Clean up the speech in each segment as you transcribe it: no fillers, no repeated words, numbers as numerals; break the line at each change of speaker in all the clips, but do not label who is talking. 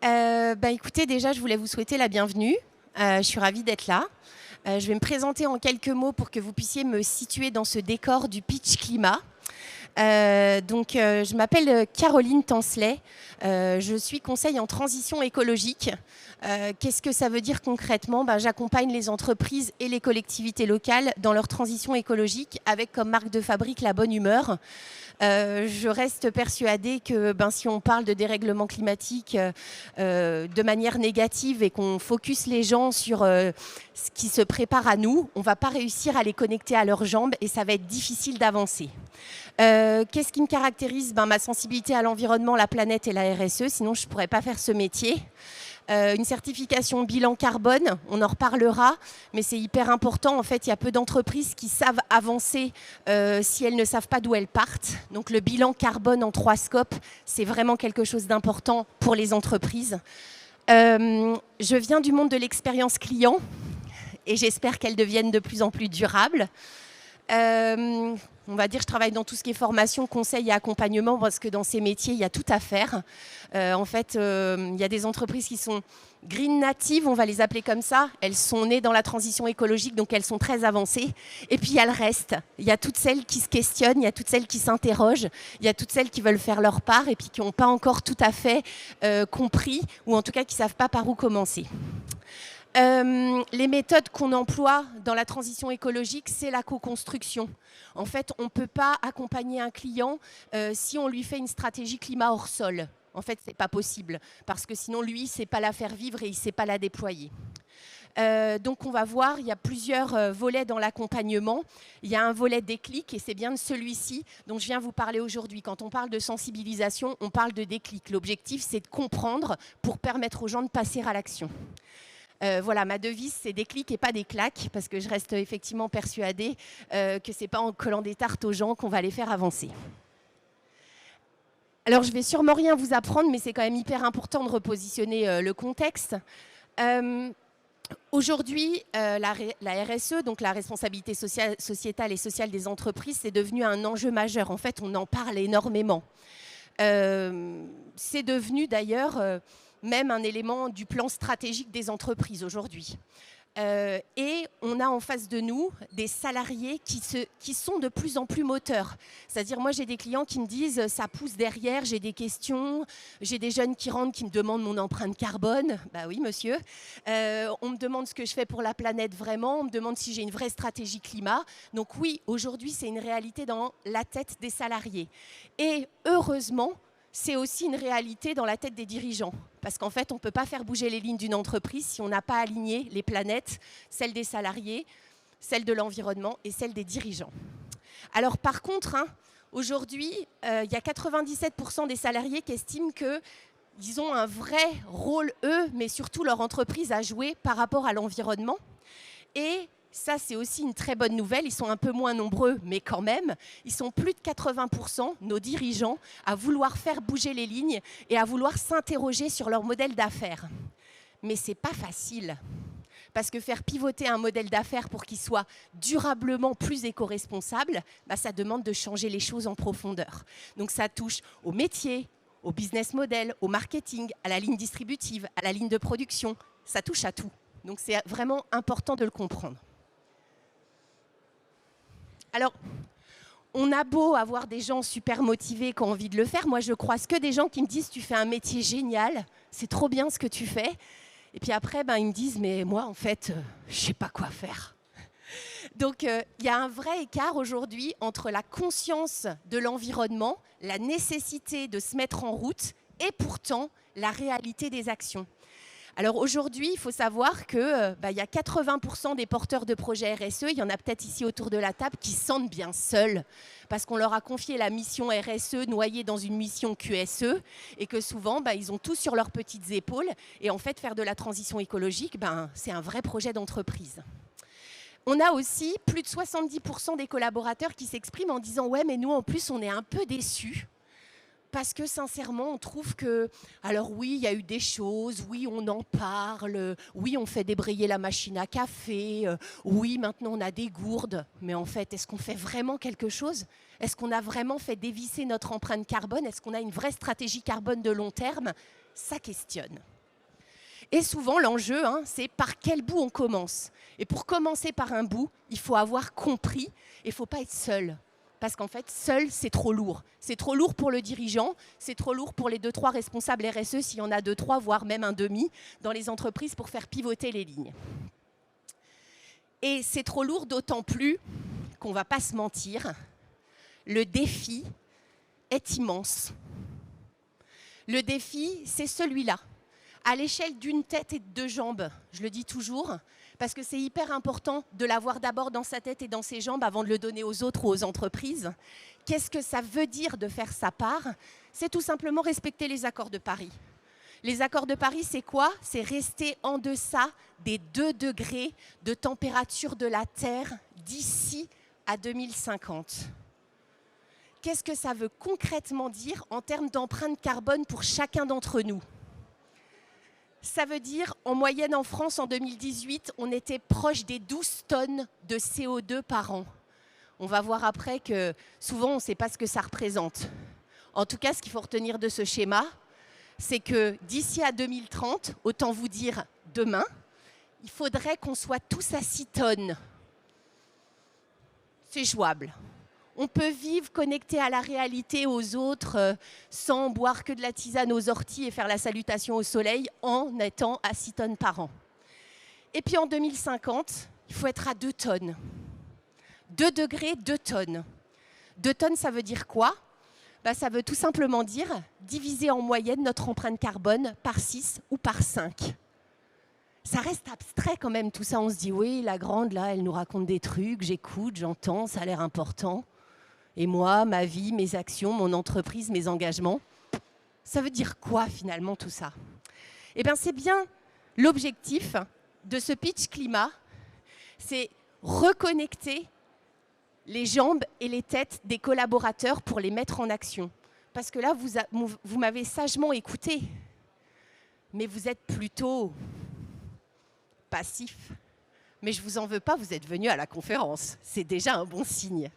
Écoutez, déjà, je voulais vous souhaiter la bienvenue. Je suis ravie d'être là. Je vais me présenter en quelques mots pour que vous puissiez me situer dans ce décor du pitch climat. Je m'appelle Caroline Tancelet. Je suis conseil en transition écologique. Qu'est-ce que ça veut dire concrètement ? J'accompagne les entreprises et les collectivités locales dans leur transition écologique avec comme marque de fabrique la bonne humeur. Je reste persuadée que si on parle de dérèglement climatique de manière négative et qu'on focus les gens sur ce qui se prépare à nous, on ne va pas réussir à les connecter à leurs jambes et ça va être difficile d'avancer. Qu'est-ce qui me caractérise ? Ma sensibilité à l'environnement, la planète et la RSE, sinon je ne pourrais pas faire ce métier. Une certification bilan carbone, on en reparlera, mais c'est hyper important. En fait, il y a peu d'entreprises qui savent avancer si elles ne savent pas d'où elles partent. Donc le bilan carbone en 3 scopes, c'est vraiment quelque chose d'important pour les entreprises. Je viens du monde de l'expérience client et j'espère qu'elle devienne de plus en plus durable. On va dire, je travaille dans tout ce qui est formation, conseil et accompagnement parce que dans ces métiers, il y a tout à faire. Il y a des entreprises qui sont green natives, on va les appeler comme ça. Elles sont nées dans la transition écologique, donc elles sont très avancées. Et puis, il y a le reste. Il y a toutes celles qui se questionnent, il y a toutes celles qui s'interrogent, il y a toutes celles qui veulent faire leur part et puis qui n'ont pas encore tout à fait compris ou en tout cas qui ne savent pas par où commencer. Les méthodes qu'on emploie dans la transition écologique, c'est la co-construction. En fait, on ne peut pas accompagner un client si on lui fait une stratégie climat hors sol. En fait, ce n'est pas possible, parce que sinon, lui, il ne sait pas la faire vivre et il ne sait pas la déployer. Donc, on va voir, il y a plusieurs volets dans l'accompagnement. Il y a un volet déclic, et c'est bien de celui-ci dont je viens vous parler aujourd'hui. Quand on parle de sensibilisation, on parle de déclic. L'objectif, c'est de comprendre pour permettre aux gens de passer à l'action. Ma devise, c'est des clics et pas des claques, parce que je reste effectivement persuadée que ce n'est pas en collant des tartes aux gens qu'on va les faire avancer. Alors, je ne vais sûrement rien vous apprendre, mais c'est quand même hyper important de repositionner le contexte. Aujourd'hui, la RSE, donc la responsabilité sociétale et sociale des entreprises, c'est devenu un enjeu majeur. En fait, on en parle énormément. C'est devenu d'ailleurs même un élément du plan stratégique des entreprises aujourd'hui. Et on a en face de nous des salariés qui sont de plus en plus moteurs. C'est-à-dire, moi, j'ai des clients qui me disent « ça pousse derrière, j'ai des questions ». J'ai des jeunes qui rentrent, qui me demandent mon empreinte carbone. Bah oui, monsieur. On me demande ce que je fais pour la planète vraiment. On me demande si j'ai une vraie stratégie climat. Donc oui, aujourd'hui, c'est une réalité dans la tête des salariés. Et heureusement, c'est aussi une réalité dans la tête des dirigeants. Parce qu'en fait, on ne peut pas faire bouger les lignes d'une entreprise si on n'a pas aligné les planètes, celles des salariés, celles de l'environnement et celles des dirigeants. Alors par contre, aujourd'hui, il y a 97% des salariés qui estiment qu'ils ont un vrai rôle, eux, mais surtout leur entreprise à jouer par rapport à l'environnement. Et ça, c'est aussi une très bonne nouvelle. Ils sont un peu moins nombreux, mais quand même, ils sont plus de 80%, nos dirigeants, à vouloir faire bouger les lignes et à vouloir s'interroger sur leur modèle d'affaires. Mais ce n'est pas facile, parce que faire pivoter un modèle d'affaires pour qu'il soit durablement plus éco-responsable, ça demande de changer les choses en profondeur. Donc ça touche au métier, au business model, au marketing, à la ligne distributive, à la ligne de production. Ça touche à tout. Donc c'est vraiment important de le comprendre. Alors, on a beau avoir des gens super motivés qui ont envie de le faire. Moi, je croise que des gens qui me disent « tu fais un métier génial, c'est trop bien ce que tu fais ». Et puis après, ils me disent « mais moi, en fait, je ne sais pas quoi faire ». Donc, il y a un vrai écart aujourd'hui entre la conscience de l'environnement, la nécessité de se mettre en route et pourtant la réalité des actions. Alors aujourd'hui, il faut savoir qu'il y a 80% des porteurs de projets RSE, il y en a peut-être ici autour de la table, qui se sentent bien seuls parce qu'on leur a confié la mission RSE noyée dans une mission QSE et que souvent, ils ont tout sur leurs petites épaules. Et en fait, faire de la transition écologique, c'est un vrai projet d'entreprise. On a aussi plus de 70% des collaborateurs qui s'expriment en disant « ouais, mais nous, en plus, on est un peu déçus ». Parce que sincèrement, on trouve que, alors oui, il y a eu des choses, oui, on en parle, oui, on fait débrayer la machine à café, oui, maintenant on a des gourdes, mais en fait, est-ce qu'on fait vraiment quelque chose ? Est-ce qu'on a vraiment fait dévisser notre empreinte carbone ? Est-ce qu'on a une vraie stratégie carbone de long terme ? Ça questionne. Et souvent, l'enjeu, c'est par quel bout on commence. Et pour commencer par un bout, il faut avoir compris et il ne faut pas être seul. Parce qu'en fait, seul, c'est trop lourd. C'est trop lourd pour le dirigeant, c'est trop lourd pour les 2-3 responsables RSE, s'il y en a 2-3, voire même un demi, dans les entreprises pour faire pivoter les lignes. Et c'est trop lourd d'autant plus qu'on ne va pas se mentir, le défi est immense. Le défi, c'est celui-là. À l'échelle d'une tête et de 2 jambes, je le dis toujours, parce que c'est hyper important de l'avoir d'abord dans sa tête et dans ses jambes avant de le donner aux autres ou aux entreprises. Qu'est-ce que ça veut dire de faire sa part? C'est tout simplement respecter les accords de Paris. Les accords de Paris, c'est quoi? C'est rester en deçà des 2 degrés de température de la Terre d'ici à 2050. Qu'est-ce que ça veut concrètement dire en termes d'empreinte carbone pour chacun d'entre nous? Ça veut dire, en moyenne en France, en 2018, on était proche des 12 tonnes de CO2 par an. On va voir après que souvent, on ne sait pas ce que ça représente. En tout cas, ce qu'il faut retenir de ce schéma, c'est que d'ici à 2030, autant vous dire demain, il faudrait qu'on soit tous à 6 tonnes. C'est jouable. On peut vivre connecté à la réalité, aux autres, sans boire que de la tisane aux orties et faire la salutation au soleil en étant à 6 tonnes par an. Et puis en 2050, il faut être à 2 tonnes. 2 degrés, 2 tonnes. 2 tonnes, ça veut dire quoi? Ça veut tout simplement dire diviser en moyenne notre empreinte carbone par 6 ou par 5. Ça reste abstrait quand même, tout ça. On se dit, oui, la grande, là, elle nous raconte des trucs, j'écoute, j'entends, ça a l'air important. Et moi, ma vie, mes actions, mon entreprise, mes engagements, ça veut dire quoi finalement tout ça? Eh bien, c'est bien l'objectif de ce pitch climat, c'est reconnecter les jambes et les têtes des collaborateurs pour les mettre en action. Parce que là, vous m'avez sagement écouté, mais vous êtes plutôt passif. Mais je ne vous en veux pas, vous êtes venus à la conférence. C'est déjà un bon signe.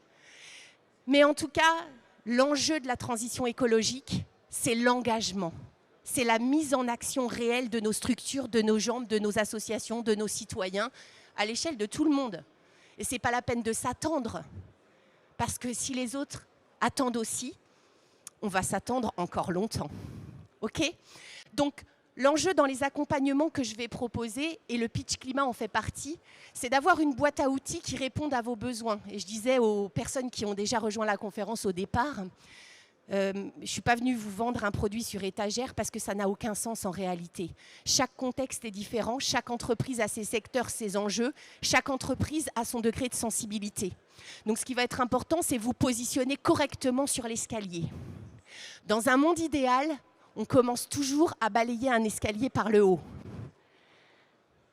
Mais en tout cas, l'enjeu de la transition écologique, c'est l'engagement. C'est la mise en action réelle de nos structures, de nos jambes, de nos associations, de nos citoyens, à l'échelle de tout le monde. Et ce n'est pas la peine de s'attendre. Parce que si les autres attendent aussi, on va s'attendre encore longtemps. OK? Donc, l'enjeu dans les accompagnements que je vais proposer, et le pitch climat en fait partie, c'est d'avoir une boîte à outils qui réponde à vos besoins. Et je disais aux personnes qui ont déjà rejoint la conférence au départ, je ne suis pas venue vous vendre un produit sur étagère parce que ça n'a aucun sens en réalité. Chaque contexte est différent, chaque entreprise a ses secteurs, ses enjeux, chaque entreprise a son degré de sensibilité. Donc ce qui va être important, c'est vous positionner correctement sur l'escalier. Dans un monde idéal, on commence toujours à balayer un escalier par le haut.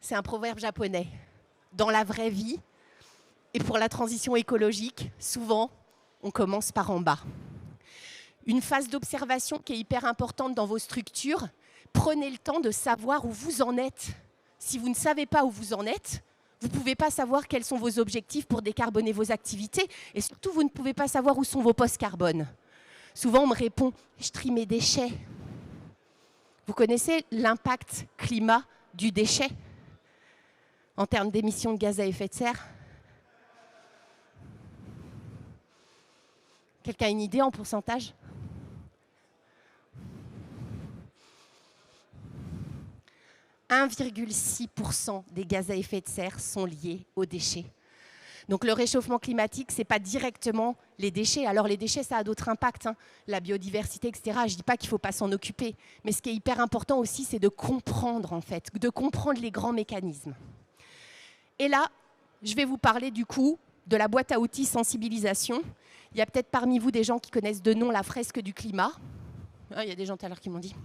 C'est un proverbe japonais. Dans la vraie vie, et pour la transition écologique, souvent, on commence par en bas. Une phase d'observation qui est hyper importante dans vos structures. Prenez le temps de savoir où vous en êtes. Si vous ne savez pas où vous en êtes, vous ne pouvez pas savoir quels sont vos objectifs pour décarboner vos activités. Et surtout, vous ne pouvez pas savoir où sont vos postes carbone. Souvent, on me répond « je trie mes déchets ». Vous connaissez l'impact climat du déchet en termes d'émissions de gaz à effet de serre? Quelqu'un a une idée en pourcentage? « 1,6% des gaz à effet de serre sont liés aux déchets. Donc le réchauffement climatique, ce n'est pas directement les déchets. Alors les déchets, ça a d'autres impacts, la biodiversité, etc. Je ne dis pas qu'il ne faut pas s'en occuper. Mais ce qui est hyper important aussi, c'est de comprendre, en fait, de comprendre les grands mécanismes. Et là, je vais vous parler du coup de la boîte à outils sensibilisation. Il y a peut-être parmi vous des gens qui connaissent de nom la fresque du climat. Il y a des gens tout à l'heure qui m'ont dit.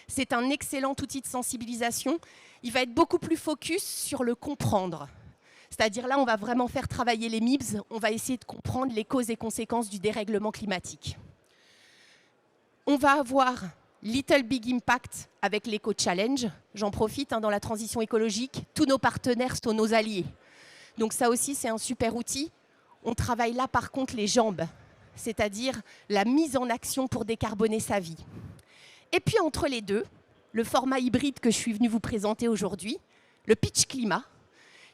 C'est un excellent outil de sensibilisation. Il va être beaucoup plus focus sur le comprendre. C'est-à-dire là, on va vraiment faire travailler les MIBS, on va essayer de comprendre les causes et conséquences du dérèglement climatique. On va avoir Little Big Impact avec l'Eco Challenge. J'en profite, dans la transition écologique, tous nos partenaires sont nos alliés. Donc ça aussi, c'est un super outil. On travaille là, par contre, les jambes, c'est-à-dire la mise en action pour décarboner sa vie. Et puis, entre les deux, le format hybride que je suis venue vous présenter aujourd'hui, le pitch climat,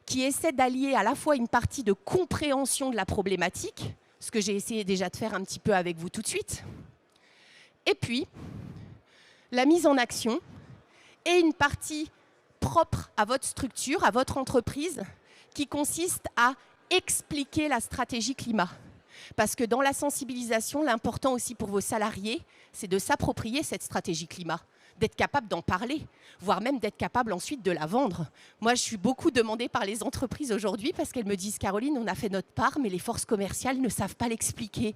qui essaie d'allier à la fois une partie de compréhension de la problématique, ce que j'ai essayé déjà de faire un petit peu avec vous tout de suite, et puis la mise en action et une partie propre à votre structure, à votre entreprise, qui consiste à expliquer la stratégie climat. Parce que dans la sensibilisation, l'important aussi pour vos salariés, c'est de s'approprier cette stratégie climat, d'être capable d'en parler, voire même d'être capable ensuite de la vendre. Moi, je suis beaucoup demandée par les entreprises aujourd'hui parce qu'elles me disent « Caroline, on a fait notre part, mais les forces commerciales ne savent pas l'expliquer. »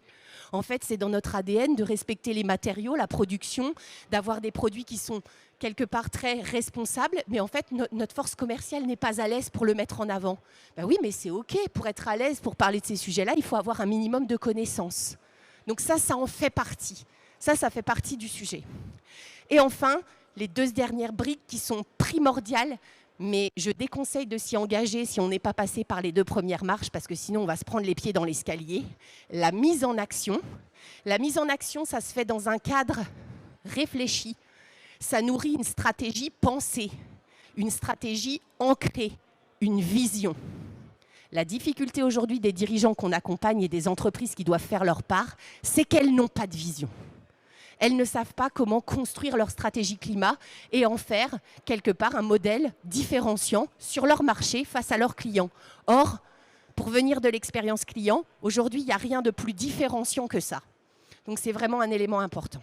En fait, c'est dans notre ADN de respecter les matériaux, la production, d'avoir des produits qui sont quelque part très responsables, mais en fait, notre force commerciale n'est pas à l'aise pour le mettre en avant. Ben oui, mais c'est OK, pour être à l'aise, pour parler de ces sujets-là, il faut avoir un minimum de connaissances. Donc ça en fait partie. Ça fait partie du sujet. Et enfin, les 2 dernières briques qui sont primordiales, mais je déconseille de s'y engager si on n'est pas passé par les 2 premières marches, parce que sinon on va se prendre les pieds dans l'escalier. La mise en action. La mise en action, ça se fait dans un cadre réfléchi. Ça nourrit une stratégie pensée, une stratégie ancrée, une vision. La difficulté aujourd'hui des dirigeants qu'on accompagne et des entreprises qui doivent faire leur part, c'est qu'elles n'ont pas de vision. Elles ne savent pas comment construire leur stratégie climat et en faire, quelque part, un modèle différenciant sur leur marché face à leurs clients. Or, pour venir de l'expérience client, aujourd'hui, il n'y a rien de plus différenciant que ça. Donc, c'est vraiment un élément important.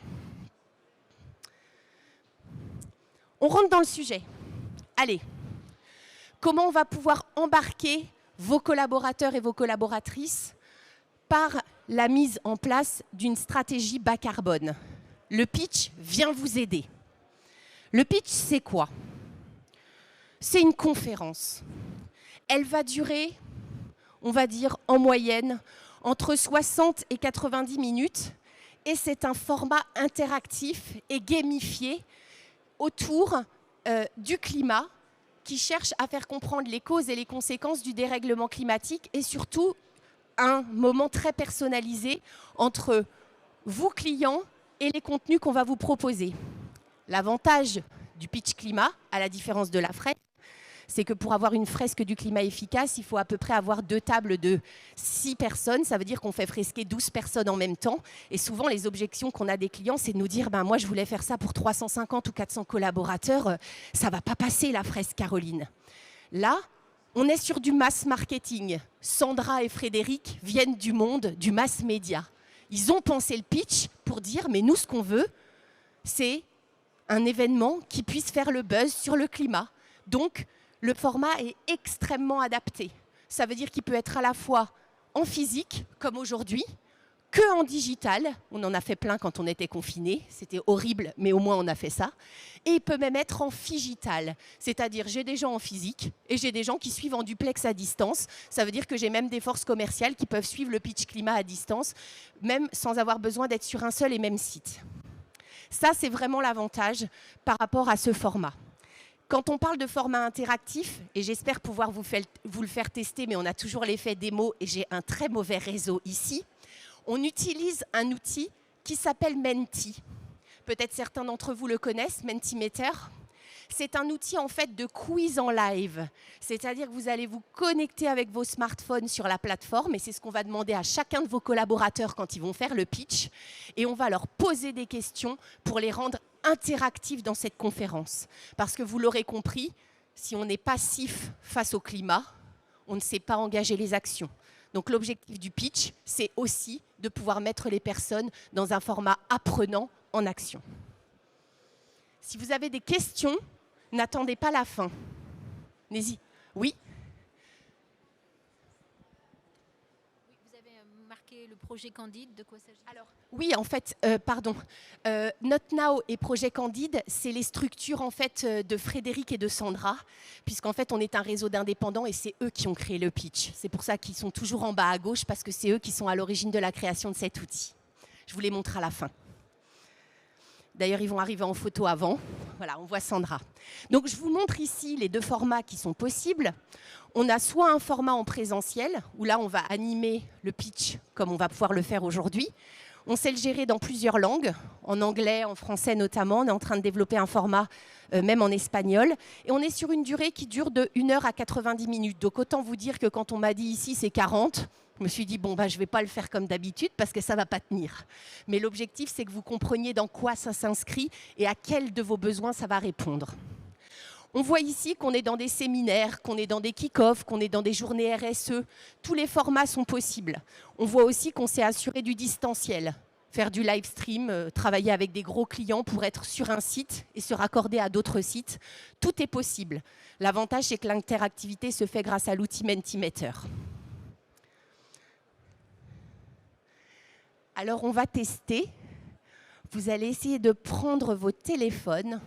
On rentre dans le sujet. Allez, comment on va pouvoir embarquer vos collaborateurs et vos collaboratrices par la mise en place d'une stratégie bas carbone? Le pitch vient vous aider. Le pitch, c'est quoi? C'est une conférence. Elle va durer, on va dire en moyenne, entre 60 et 90 minutes. Et c'est un format interactif et gamifié autour du climat qui cherche à faire comprendre les causes et les conséquences du dérèglement climatique et surtout un moment très personnalisé entre vous, clients, et les contenus qu'on va vous proposer. L'avantage du pitch climat, à la différence de la fresque, c'est que pour avoir une fresque du climat efficace, il faut à peu près avoir 2 tables de 6 personnes. Ça veut dire qu'on fait fresquer 12 personnes en même temps. Et souvent, les objections qu'on a des clients, c'est de nous dire moi, je voulais faire ça pour 350 ou 400 collaborateurs. Ça ne va pas passer, la fresque, Caroline. Là, on est sur du mass marketing. Sandra et Frédéric viennent du monde du mass média. Ils ont pensé le pitch pour dire, mais nous, ce qu'on veut, c'est un événement qui puisse faire le buzz sur le climat. Donc, le format est extrêmement adapté. Ça veut dire qu'il peut être à la fois en physique, comme aujourd'hui, que en digital. On en a fait plein quand on était confinés. C'était horrible, mais au moins on a fait ça. Et il peut même être en figital. C'est-à-dire, j'ai des gens en physique et j'ai des gens qui suivent en duplex à distance. Ça veut dire que j'ai même des forces commerciales qui peuvent suivre le pitch climat à distance, même sans avoir besoin d'être sur un seul et même site. Ça, c'est vraiment l'avantage par rapport à ce format. Quand on parle de format interactif, et j'espère pouvoir vous le faire tester, mais on a toujours l'effet démo et j'ai un très mauvais réseau ici, on utilise un outil qui s'appelle Menti. Peut-être certains d'entre vous le connaissent, Mentimeter. C'est un outil en fait de quiz en live. C'est-à-dire que vous allez vous connecter avec vos smartphones sur la plateforme et c'est ce qu'on va demander à chacun de vos collaborateurs quand ils vont faire le pitch. Et on va leur poser des questions pour les rendre interactifs dans cette conférence. Parce que vous l'aurez compris, si on est passif face au climat, on ne sait pas engager les actions. Donc l'objectif du pitch, c'est aussi de pouvoir mettre les personnes dans un format apprenant en action. Si vous avez des questions, n'attendez pas la fin. Oui.
Oui, vous avez marqué le projet Candide, de quoi s'agit-il?
Alors, oui, en fait, NotNow et Projet Candide, c'est les structures en fait de Frédéric et de Sandra, puisqu'en fait, on est un réseau d'indépendants et c'est eux qui ont créé le pitch. C'est pour ça qu'ils sont toujours en bas à gauche, parce que c'est eux qui sont à l'origine de la création de cet outil. Je vous les montre à la fin. D'ailleurs, ils vont arriver en photo avant. Voilà, on voit Sandra. Donc, je vous montre ici les 2 formats qui sont possibles. On a soit un format en présentiel, où là, on va animer le pitch, comme on va pouvoir le faire aujourd'hui. On sait le gérer dans plusieurs langues, en anglais, en français notamment. On est en train de développer un format même en espagnol. Et on est sur une durée qui dure de 1 heure à 90 minutes. Donc autant vous dire que quand on m'a dit ici c'est 40, je me suis dit bon bah je ne vais pas le faire comme d'habitude parce que ça ne va pas tenir. Mais l'objectif c'est que vous compreniez dans quoi ça s'inscrit et à quel de vos besoins ça va répondre. On voit ici qu'on est dans des séminaires, qu'on est dans des kick-offs, qu'on est dans des journées RSE. Tous les formats sont possibles. On voit aussi qu'on s'est assuré du distanciel, faire du live stream, travailler avec des gros clients pour être sur un site et se raccorder à d'autres sites. Tout est possible. L'avantage, c'est que l'interactivité se fait grâce à l'outil Mentimeter. Alors, on va tester. Vous allez essayer de prendre vos téléphones.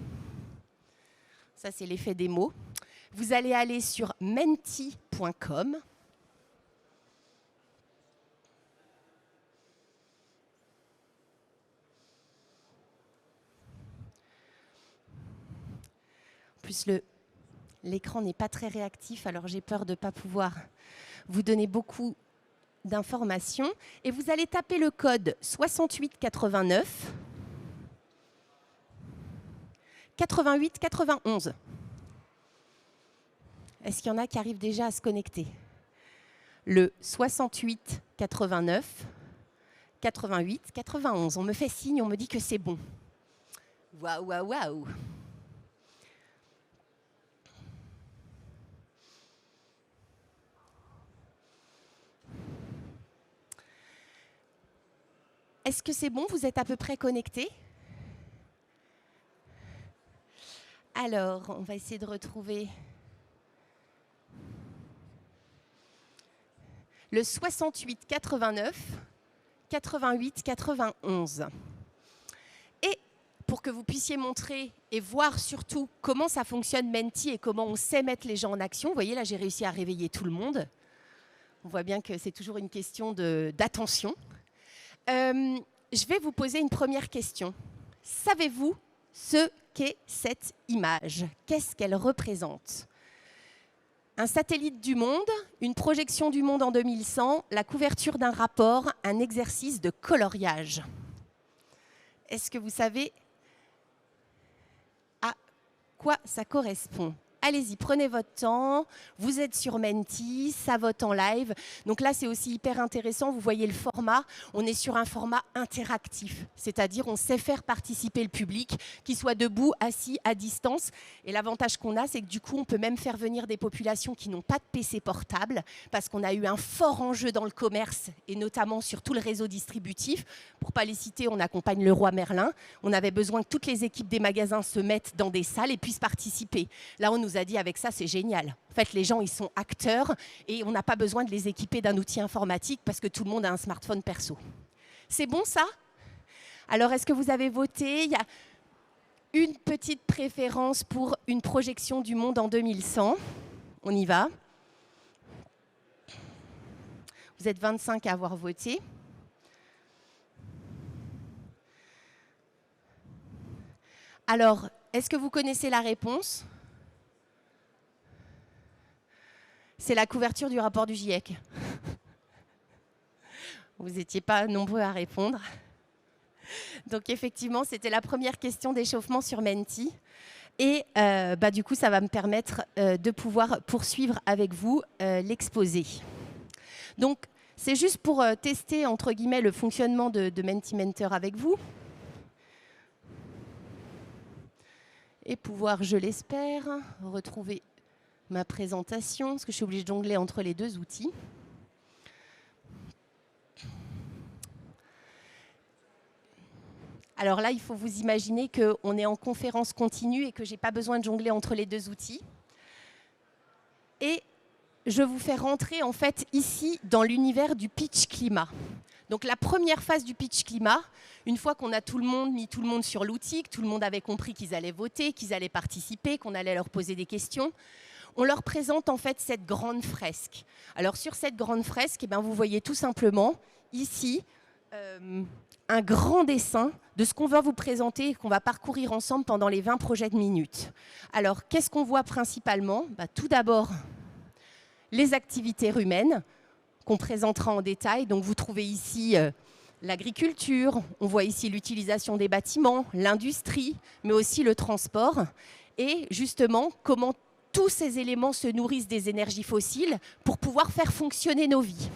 Ça, c'est l'effet démo. Vous allez aller sur menti.com. En plus, l'écran n'est pas très réactif, alors j'ai peur de ne pas pouvoir vous donner beaucoup d'informations. Et vous allez taper le code 6889 88 91. Est-ce qu'il y en a qui arrivent déjà à se connecter? Le 68 89 88 91. On me fait signe, on me dit que c'est bon. Waouh, waouh, waouh. Est-ce que c'est bon? Vous êtes à peu près connectés? Alors, on va essayer de retrouver le 68 89 88 91. Et pour que vous puissiez montrer et voir surtout comment ça fonctionne Menti et comment on sait mettre les gens en action, vous voyez là j'ai réussi à réveiller tout le monde. On voit bien que c'est toujours une question d'attention. Je vais vous poser une première question. Savez-vous ce qu'est cette image? Qu'est-ce qu'elle représente? Un satellite du monde, une projection du monde en 2100, la couverture d'un rapport, un exercice de coloriage. Est-ce que vous savez à quoi ça correspond? Allez-y, prenez votre temps, vous êtes sur Menti, ça vote en live. Donc là, c'est aussi hyper intéressant, vous voyez le format, on est sur un format interactif, c'est-à-dire on sait faire participer le public, qu'il soit debout, assis, à distance. Et l'avantage qu'on a, c'est que du coup, on peut même faire venir des populations qui n'ont pas de PC portable, parce qu'on a eu un fort enjeu dans le commerce, et notamment sur tout le réseau distributif. Pour ne pas les citer, on accompagne Leroy Merlin. On avait besoin que toutes les équipes des magasins se mettent dans des salles et puissent participer. Là, on nous a dit avec ça, c'est génial. En fait, les gens, ils sont acteurs et on n'a pas besoin de les équiper d'un outil informatique parce que tout le monde a un smartphone perso. C'est bon, ça? Alors, est-ce que vous avez voté? Il y a une petite préférence pour une projection du monde en 2100. On y va. Vous êtes 25 à avoir voté. Alors, est-ce que vous connaissez la réponse? C'est la couverture du rapport du GIEC. Vous n'étiez pas nombreux à répondre. Donc effectivement, c'était la première question d'échauffement sur Menti. Et du coup, ça va me permettre de pouvoir poursuivre avec vous l'exposé. Donc, c'est juste pour tester, entre guillemets, le fonctionnement de Mentimeter avec vous. Et pouvoir, je l'espère, retrouver ma présentation, parce que je suis obligée de jongler entre les deux outils. Alors là, il faut vous imaginer qu'on est en conférence continue et que je n'ai pas besoin de jongler entre les deux outils. Et je vous fais rentrer en fait ici dans l'univers du pitch climat. Donc la première phase du pitch climat, une fois qu'on a mis tout le monde sur l'outil, que tout le monde avait compris qu'ils allaient voter, qu'ils allaient participer, qu'on allait leur poser des questions, on leur présente en fait cette grande fresque. Alors sur cette grande fresque, vous voyez tout simplement ici un grand dessin de ce qu'on va vous présenter et qu'on va parcourir ensemble pendant les 20 prochaines minutes. Alors qu'est-ce qu'on voit principalement? Tout d'abord, les activités humaines qu'on présentera en détail. Donc vous trouvez ici l'agriculture, on voit ici l'utilisation des bâtiments, l'industrie, mais aussi le transport, et justement comment tous ces éléments se nourrissent des énergies fossiles pour pouvoir faire fonctionner nos vies.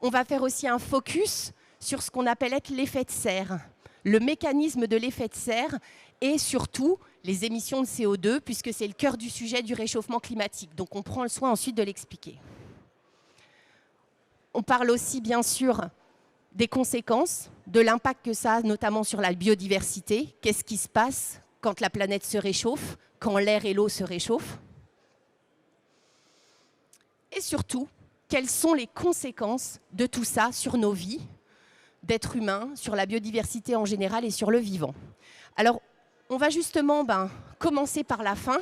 On va faire aussi un focus sur ce qu'on appelle être l'effet de serre, le mécanisme de l'effet de serre et surtout les émissions de CO2, puisque c'est le cœur du sujet du réchauffement climatique. Donc on prend le soin ensuite de l'expliquer. On parle aussi bien sûr des conséquences, de l'impact que ça a notamment sur la biodiversité. Qu'est-ce qui se passe quand la planète se réchauffe, quand l'air et l'eau se réchauffent? Et surtout, quelles sont les conséquences de tout ça sur nos vies d'êtres humains, sur la biodiversité en général et sur le vivant? Alors, on va justement commencer par la fin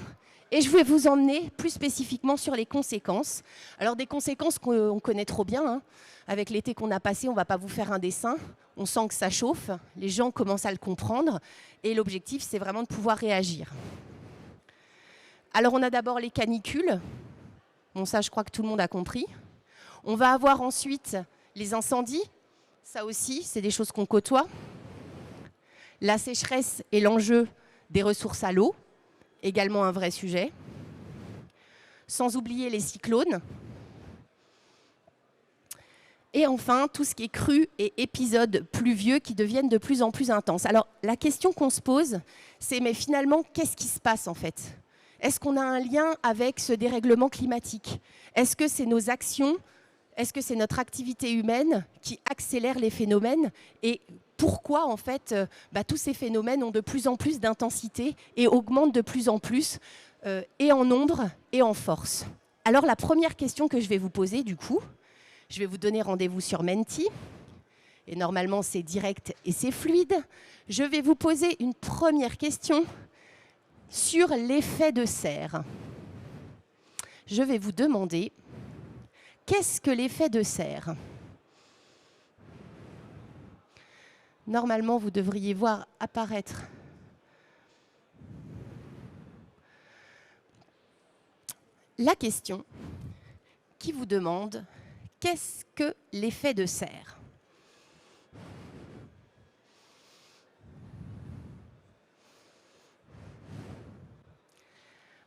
et je vais vous emmener plus spécifiquement sur les conséquences. Alors, des conséquences qu'on connaît trop bien, hein. Avec l'été qu'on a passé, on ne va pas vous faire un dessin. On sent que ça chauffe, les gens commencent à le comprendre et l'objectif, c'est vraiment de pouvoir réagir. Alors, on a d'abord les canicules. Bon, ça, je crois que tout le monde a compris. On va avoir ensuite les incendies. Ça aussi, c'est des choses qu'on côtoie. La sécheresse et l'enjeu des ressources à l'eau, également un vrai sujet. Sans oublier les cyclones. Et enfin, tout ce qui est crues et épisodes pluvieux qui deviennent de plus en plus intenses. Alors, la question qu'on se pose, c'est mais finalement, qu'est-ce qui se passe en fait? Est-ce qu'on a un lien avec ce dérèglement climatique? Est-ce que c'est nos actions? Est-ce que c'est notre activité humaine qui accélère les phénomènes? Et pourquoi, en fait, tous ces phénomènes ont de plus en plus d'intensité et augmentent de plus en plus, et en nombre et en force? Alors, la première question que je vais vous poser, du coup, je vais vous donner rendez-vous sur Menti. Et normalement, c'est direct et c'est fluide. Je vais vous poser une première question sur l'effet de serre. Je vais vous demander, qu'est-ce que l'effet de serre? Normalement, vous devriez voir apparaître la question qui vous demande qu'est-ce que l'effet de serre?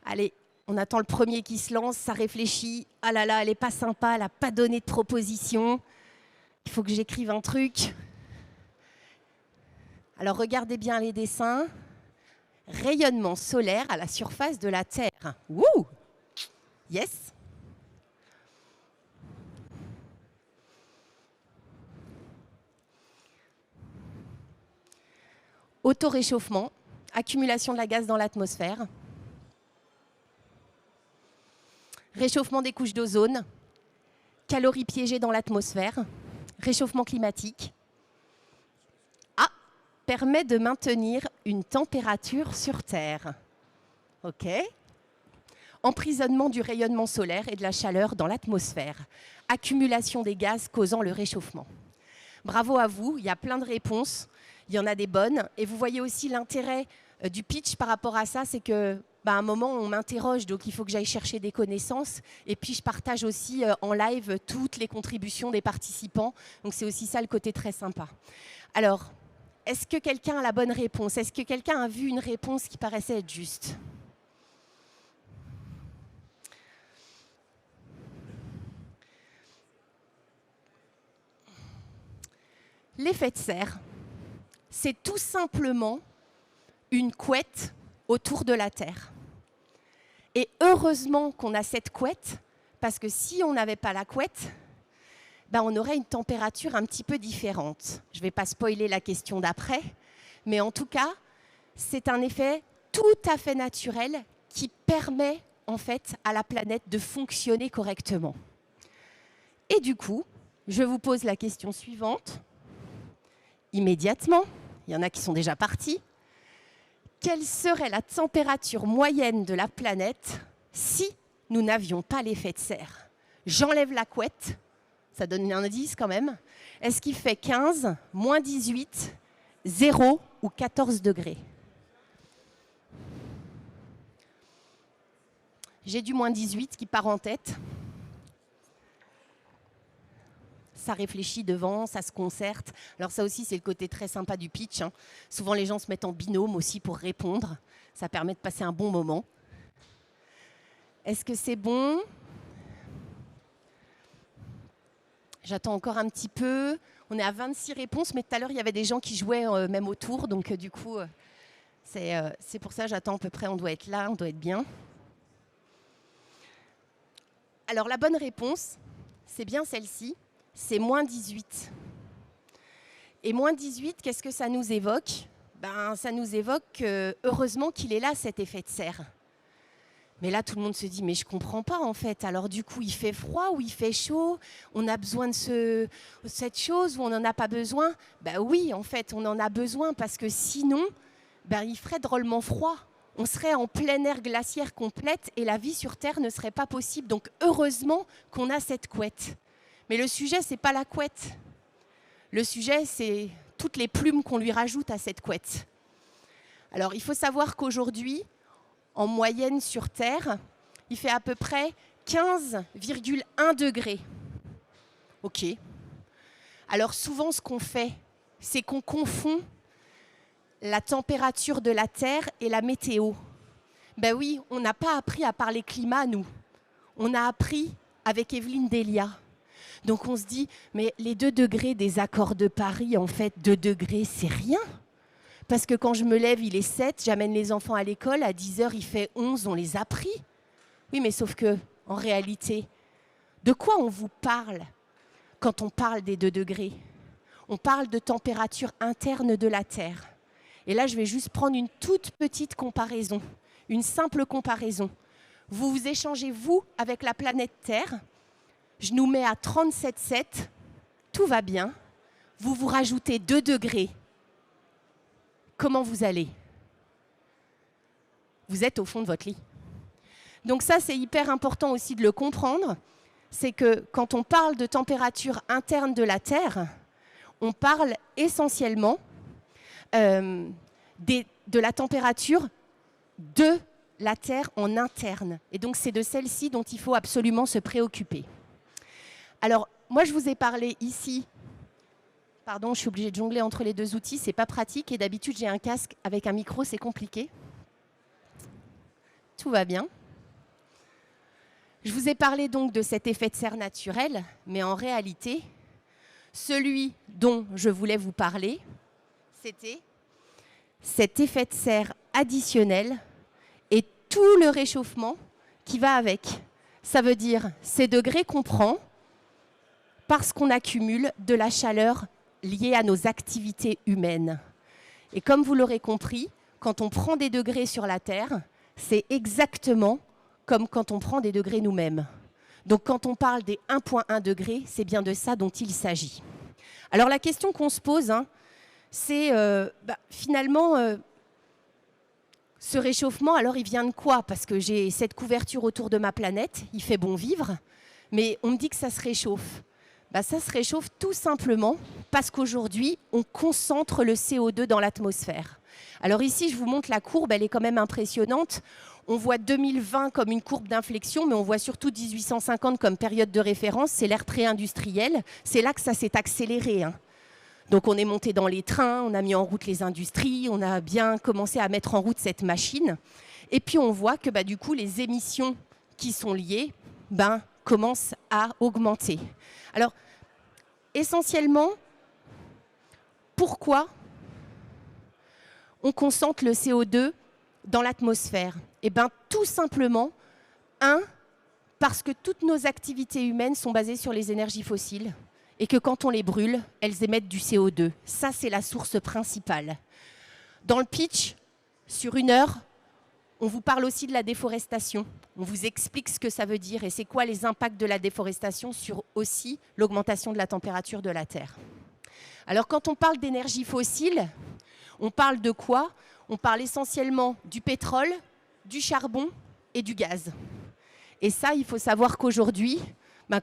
Allez, on attend le premier qui se lance, ça réfléchit. Ah là là, elle n'est pas sympa, elle n'a pas donné de proposition. Il faut que j'écrive un truc. Alors regardez bien les dessins. Rayonnement solaire à la surface de la Terre. Wouh! Yes! Autoréchauffement, accumulation de la gaz dans l'atmosphère. Réchauffement des couches d'ozone, calories piégées dans l'atmosphère, réchauffement climatique. Permet de maintenir une température sur Terre. OK. Emprisonnement du rayonnement solaire et de la chaleur dans l'atmosphère. Accumulation des gaz causant le réchauffement. Bravo à vous, il y a plein de réponses, il y en a des bonnes. Et vous voyez aussi l'intérêt du pitch par rapport à ça, c'est que à un moment, on m'interroge, donc il faut que j'aille chercher des connaissances. Et puis, je partage aussi en live toutes les contributions des participants. Donc, c'est aussi ça le côté très sympa. Alors, est-ce que quelqu'un a la bonne réponse? Est-ce que quelqu'un a vu une réponse qui paraissait être juste? L'effet de serre, c'est tout simplement une couette autour de la Terre. Et heureusement qu'on a cette couette, parce que si on n'avait pas la couette, on aurait une température un petit peu différente. Je ne vais pas spoiler la question d'après, mais en tout cas, c'est un effet tout à fait naturel qui permet en fait à la planète de fonctionner correctement. Et du coup, je vous pose la question suivante, immédiatement, il y en a qui sont déjà partis. Quelle serait la température moyenne de la planète si nous n'avions pas l'effet de serre? J'enlève la couette. Ça donne un indice quand même. Est-ce qu'il fait 15, moins 18, 0 ou 14 degrés? J'ai du moins 18 qui part en tête. ça réfléchit devant, ça se concerte. Alors ça aussi, c'est le côté très sympa du pitch, hein. Souvent, les gens se mettent en binôme aussi pour répondre. Ça permet de passer un bon moment. Est-ce que c'est bon ? J'attends encore un petit peu. On est à 26 réponses, mais tout à l'heure, il y avait des gens qui jouaient même autour. Donc, du coup, c'est pour ça que j'attends à peu près. On doit être là, on doit être bien. Alors, la bonne réponse, c'est bien celle-ci. C'est moins 18. Et moins 18, qu'est-ce que ça nous évoque ? Ça nous évoque heureusement qu'il est là, cet effet de serre. Mais là, tout le monde se dit, mais je ne comprends pas en fait. Alors du coup, il fait froid ou il fait chaud ? On a besoin de cette chose ou on n'en a pas besoin ? Oui, en fait, on en a besoin parce que sinon, il ferait drôlement froid. On serait en pleine ère glaciaire complète et la vie sur Terre ne serait pas possible. Donc heureusement qu'on a cette couette. Mais le sujet, ce n'est pas la couette. Le sujet, c'est toutes les plumes qu'on lui rajoute à cette couette. Alors il faut savoir qu'aujourd'hui, en moyenne sur Terre, il fait à peu près 15,1 degrés. OK. Alors souvent, ce qu'on fait, c'est qu'on confond la température de la Terre et la météo. Oui, on n'a pas appris à parler climat, nous. On a appris avec Evelyne Delia. Donc on se dit, mais les 2 degrés des accords de Paris, en fait, 2 degrés, c'est rien. Parce que quand je me lève, il est 7, j'amène les enfants à l'école, à 10h, il fait 11, on les a pris. Oui, mais sauf que, en réalité, de quoi on vous parle quand on parle des 2 degrés ? On parle de température interne de la Terre. Et là, je vais juste prendre une toute petite comparaison, une simple comparaison. Vous vous échangez, vous, avec la planète Terre. Je nous mets à 37,7, tout va bien. Vous vous rajoutez 2 degrés. Comment vous allez ? Vous êtes au fond de votre lit. Donc ça, c'est hyper important aussi de le comprendre. C'est que quand on parle de température interne de la Terre, on parle essentiellement de la température de la Terre en interne. Et donc, c'est de celle-ci dont il faut absolument se préoccuper. Alors, moi, je vous ai parlé ici. Pardon, je suis obligée de jongler entre les 2 outils, c'est pas pratique. Et d'habitude, j'ai un casque avec un micro, c'est compliqué. Tout va bien. Je vous ai parlé donc de cet effet de serre naturel, mais en réalité, celui dont je voulais vous parler, c'était cet effet de serre additionnel et tout le réchauffement qui va avec. Ça veut dire ces degrés qu'on prend parce qu'on accumule de la chaleur liée à nos activités humaines. Et comme vous l'aurez compris, quand on prend des degrés sur la Terre, c'est exactement comme quand on prend des degrés nous-mêmes. Donc quand on parle des 1,1 degrés, c'est bien de ça dont il s'agit. Alors la question qu'on se pose, c'est finalement, ce réchauffement, alors il vient de quoi ? Parce que j'ai cette couverture autour de ma planète, il fait bon vivre, mais on me dit que ça se réchauffe. Ça se réchauffe tout simplement parce qu'aujourd'hui, on concentre le CO2 dans l'atmosphère. Alors ici, je vous montre la courbe, elle est quand même impressionnante. On voit 2020 comme une courbe d'inflexion, mais on voit surtout 1850 comme période de référence. C'est l'ère pré-industrielle. C'est là que ça s'est accéléré. Donc on est monté dans les trains, on a mis en route les industries, on a bien commencé à mettre en route cette machine. Et puis on voit que du coup, les émissions qui sont liées commencent à augmenter. Alors, essentiellement, pourquoi on concentre le CO2 dans l'atmosphère ? Tout simplement, parce que toutes nos activités humaines sont basées sur les énergies fossiles et que quand on les brûle, elles émettent du CO2. Ça, c'est la source principale. Dans le pitch, sur 1 heure, on vous parle aussi de la déforestation. On vous explique ce que ça veut dire et c'est quoi les impacts de la déforestation sur aussi l'augmentation de la température de la Terre. Alors, quand on parle d'énergie fossile, on parle de quoi ? On parle essentiellement du pétrole, du charbon et du gaz. Et ça, il faut savoir qu'aujourd'hui,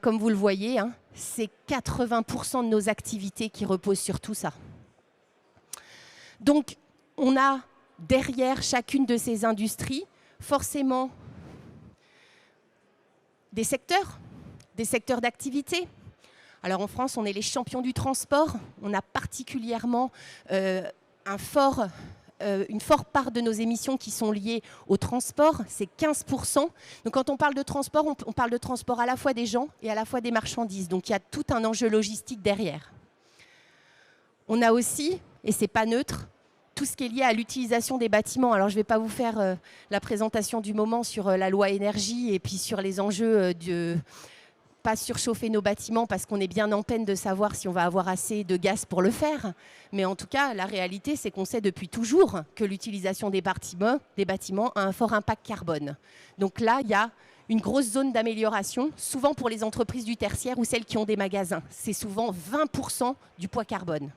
comme vous le voyez, c'est 80% de nos activités qui reposent sur tout ça. Donc, on a derrière chacune de ces industries, forcément, des secteurs d'activité. Alors en France, on est les champions du transport. On a particulièrement une forte part de nos émissions qui sont liées au transport, c'est 15%. Donc quand on parle de transport, on parle de transport à la fois des gens et à la fois des marchandises. Donc il y a tout un enjeu logistique derrière. On a aussi, et c'est pas neutre, tout ce qui est lié à l'utilisation des bâtiments. Alors je ne vais pas vous faire la présentation du moment sur la loi énergie et puis sur les enjeux de pas surchauffer nos bâtiments parce qu'on est bien en peine de savoir si on va avoir assez de gaz pour le faire. Mais en tout cas, la réalité, c'est qu'on sait depuis toujours que l'utilisation des bâtiments a un fort impact carbone. Donc là, il y a une grosse zone d'amélioration, souvent pour les entreprises du tertiaire ou celles qui ont des magasins. C'est souvent 20% du poids carbone.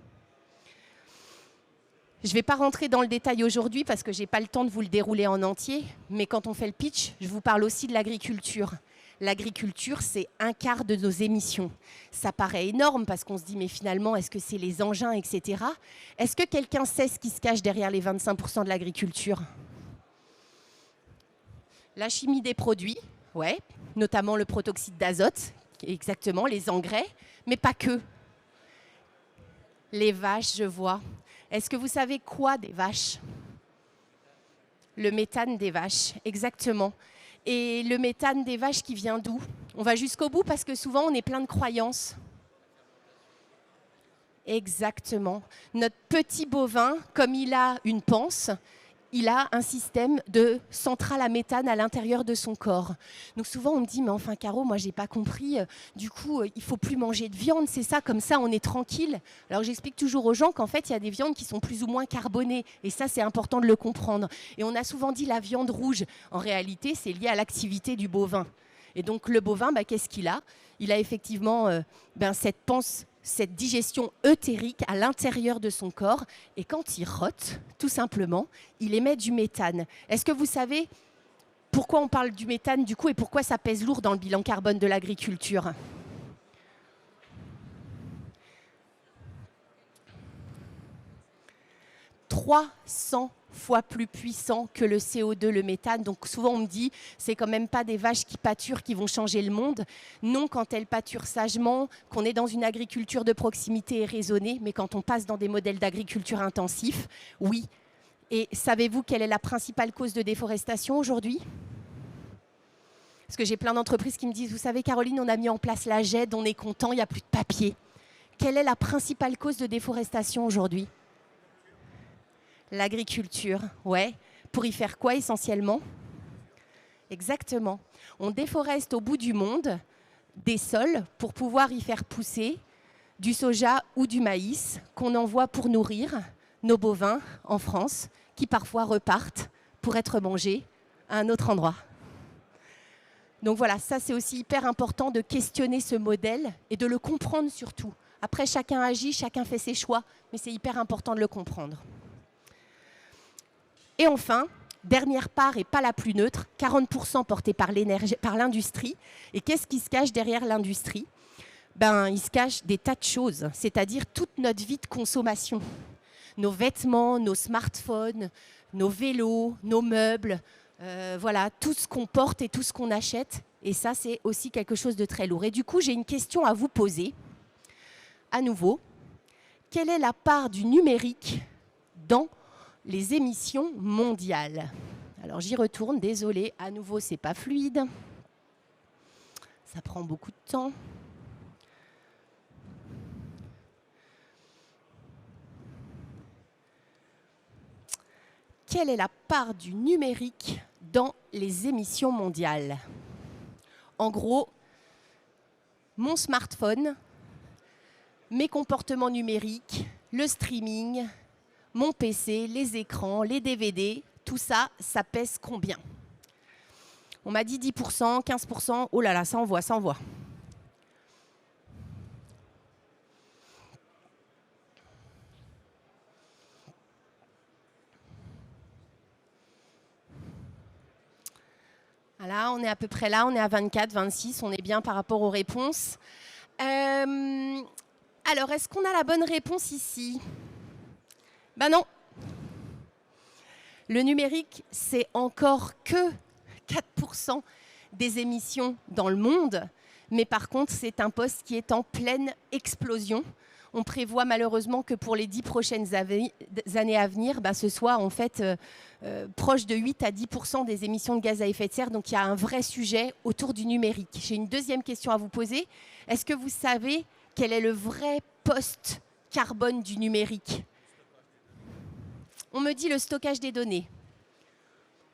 Je ne vais pas rentrer dans le détail aujourd'hui parce que je n'ai pas le temps de vous le dérouler en entier, mais quand on fait le pitch, je vous parle aussi de l'agriculture. L'agriculture, c'est un quart de nos émissions. Ça paraît énorme parce qu'on se dit, mais finalement, est-ce que c'est les engins, etc. Est-ce que quelqu'un sait ce qui se cache derrière les 25% de l'agriculture? La chimie des produits, ouais, notamment le protoxyde d'azote, exactement, les engrais, mais pas que. Les vaches, je vois. Est-ce que vous savez quoi des vaches? Le méthane des vaches, exactement. Et le méthane des vaches qui vient d'où? On va jusqu'au bout parce que souvent on est plein de croyances. Exactement. Notre petit bovin, comme il a une panse, il a un système de centrale à méthane à l'intérieur de son corps. Donc souvent on me dit, mais enfin Caro, moi j'ai pas compris, du coup il faut plus manger de viande, c'est ça, comme ça on est tranquille. Alors j'explique toujours aux gens qu'en fait il y a des viandes qui sont plus ou moins carbonées, et ça c'est important de le comprendre. Et on a souvent dit la viande rouge, en réalité c'est lié à l'activité du bovin. Et donc le bovin, qu'est-ce qu'il a? Il a effectivement cette panse, cette digestion eutérique à l'intérieur de son corps. Et quand il rote, tout simplement, il émet du méthane. Est-ce que vous savez pourquoi on parle du méthane du coup et pourquoi ça pèse lourd dans le bilan carbone de l'agriculture? 300 fois plus puissant que le CO2, le méthane. Donc souvent on me dit, c'est quand même pas des vaches qui pâturent qui vont changer le monde. Non, quand elles pâturent sagement, qu'on est dans une agriculture de proximité et raisonnée, mais quand on passe dans des modèles d'agriculture intensifs, oui. Et savez-vous quelle est la principale cause de déforestation aujourd'hui? Parce que j'ai plein d'entreprises qui me disent, vous savez Caroline, on a mis en place la GED, on est content, il n'y a plus de papier. Quelle est la principale cause de déforestation aujourd'hui? L'agriculture, ouais. Pour y faire quoi essentiellement? Exactement. On déforeste au bout du monde des sols pour pouvoir y faire pousser du soja ou du maïs qu'on envoie pour nourrir nos bovins en France, qui parfois repartent pour être mangés à un autre endroit. Donc voilà, ça c'est aussi hyper important de questionner ce modèle et de le comprendre surtout. Après, chacun agit, chacun fait ses choix, mais c'est hyper important de le comprendre. Et enfin, dernière part et pas la plus neutre, 40% portés par l'industrie. Et qu'est-ce qui se cache derrière l'industrie? Il se cache des tas de choses, c'est-à-dire toute notre vie de consommation. Nos vêtements, nos smartphones, nos vélos, nos meubles, voilà, tout ce qu'on porte et tout ce qu'on achète. Et ça, c'est aussi quelque chose de très lourd. Et du coup, j'ai une question à vous poser. À nouveau, quelle est la part du numérique dans les émissions mondiales? Alors j'y retourne, désolée, à nouveau c'est pas fluide, ça prend beaucoup de temps. Quelle est la part du numérique dans les émissions mondiales? En gros, mon smartphone, mes comportements numériques, le streaming, mon PC, les écrans, les DVD, tout ça, ça pèse combien? On m'a dit 10%, 15%, oh là là, ça envoie, ça envoie. Voilà, on est à peu près là, on est à 24, 26, on est bien par rapport aux réponses. Alors, est-ce qu'on a la bonne réponse ici? Ben non. Le numérique, c'est encore que 4% des émissions dans le monde, Mais par contre, c'est un poste qui est en pleine explosion. On prévoit malheureusement que pour les 10 prochaines années à venir, ce soit en fait proche de 8 à 10% des émissions de gaz à effet de serre. Donc il y a un vrai sujet autour du numérique. J'ai une deuxième question à vous poser. Est-ce que vous savez quel est le vrai poste carbone du numérique? On me dit le stockage des données.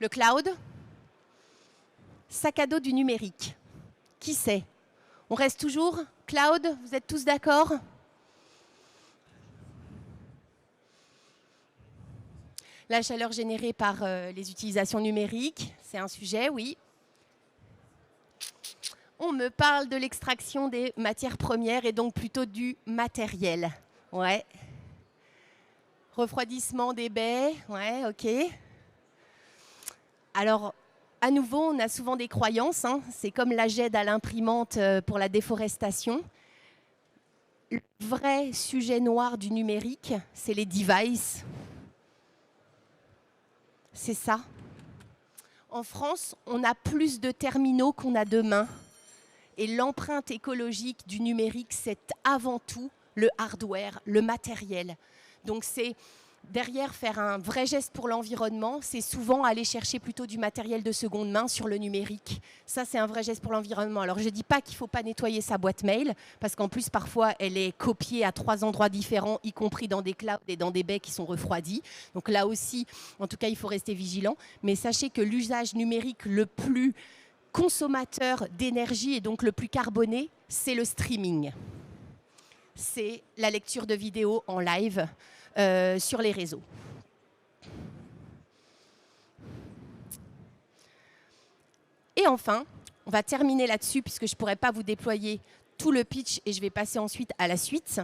Le cloud, sac à dos du numérique. Qui sait? On reste toujours cloud? Vous êtes tous d'accord? La chaleur générée par les utilisations numériques, c'est un sujet, oui. On me parle de l'extraction des matières premières et donc plutôt du matériel. Ouais. Refroidissement des baies, ouais, ok. Alors, à nouveau, on a souvent des croyances. C'est comme la GED à l'imprimante pour la déforestation. Le vrai sujet noir du numérique, c'est les devices. C'est ça. En France, on a plus de terminaux qu'on a de mains. Et l'empreinte écologique du numérique, c'est avant tout le hardware, le matériel. Donc c'est derrière faire un vrai geste pour l'environnement, c'est souvent aller chercher plutôt du matériel de seconde main sur le numérique. Ça, c'est un vrai geste pour l'environnement. Alors je ne dis pas qu'il ne faut pas nettoyer sa boîte mail, parce qu'en plus, parfois, elle est copiée à 3 endroits différents, y compris dans des clouds et dans des baies qui sont refroidis. Donc là aussi, en tout cas, il faut rester vigilant. Mais sachez que l'usage numérique le plus consommateur d'énergie et donc le plus carboné, c'est le streaming. C'est la lecture de vidéos en live sur les réseaux. Et enfin, on va terminer là-dessus puisque je ne pourrais pas vous déployer tout le pitch et je vais passer ensuite à la suite.